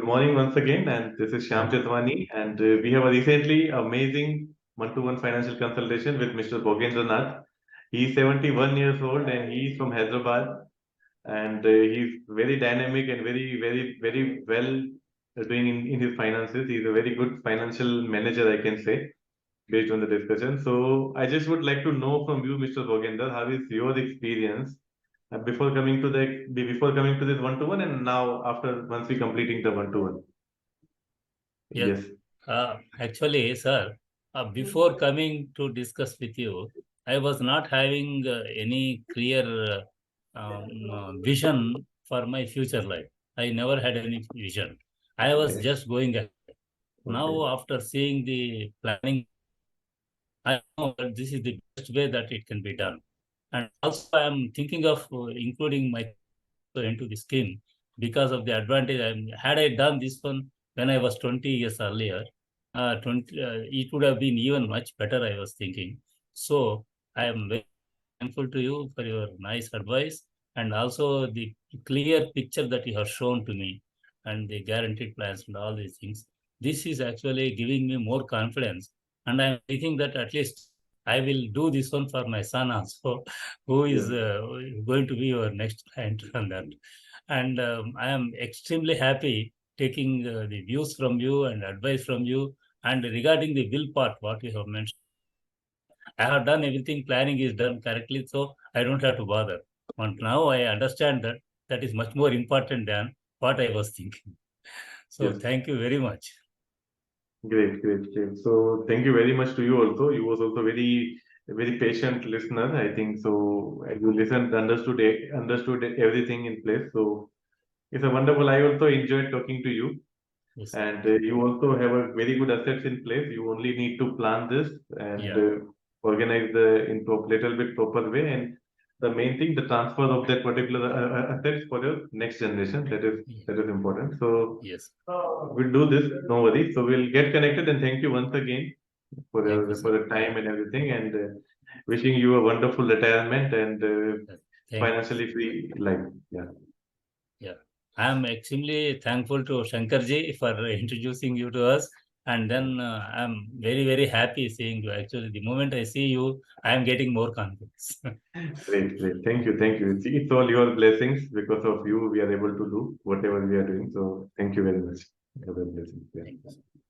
good morning once again, and this is Shyam Chetwani, and we have a recently amazing one-to-one financial consultation with Mr. Bhogendranath. He's 71 years old and he's from Hyderabad, and he's very dynamic and very well doing in his finances. He's a very good financial manager, I can say, based on the discussion. So I just would like to know from you, Mr. Bhogendra, how is your experience before coming to this one-to-one, and now after once we completing the one-to-one. Yes. Yes. Actually, sir, before coming to discuss with you, I was not having any clear vision for my future life. I never had any vision. I was Okay. just going ahead. Okay. Now, after seeing the planning, I know that this is the best way that it can be done. And also, I am thinking of including my into the scheme because of the advantage. Had I done this one when I was 20 years earlier, 20, it would have been even much better, I was thinking. So I am very thankful to you for your nice advice and also the clear picture that you have shown to me and the guaranteed plans and all these things. This is actually giving me more confidence. And I'm thinking that at least I will do this one for my son also, who is Yeah. going to be your next client on that. And I am extremely happy taking the views from you and advice from you. And regarding the will part, what you have mentioned, I have done everything, planning is done correctly, so I don't have to bother. And now I understand that that is much more important than what I was thinking. So Yes. thank you very much. Great. So thank you very much to you also. You was also very patient listener, I think. So you listened, understood everything in place. So it's a wonderful. I also enjoyed talking to you. Yes. And you also have a very good assets in place. You only need to plan this and Yeah. organize the into a little bit proper way. And the main thing, the transfer of that particular assets for your next generation. That is important. So Yes. we'll do this. No worries. So we'll get connected. And thank you once again Thank you, for sir. the time and everything. And wishing you a wonderful retirement and Thank you. financially free life. Yeah. Yeah, I am extremely thankful to Shankarji for introducing you to us. And then I'm very happy seeing you. Actually, the moment I see you, I am getting more confidence. Great. Thank you. It's all your blessings. Because of you, we are able to do whatever we are doing. So thank you very much. Your blessings. Yeah. Thank you.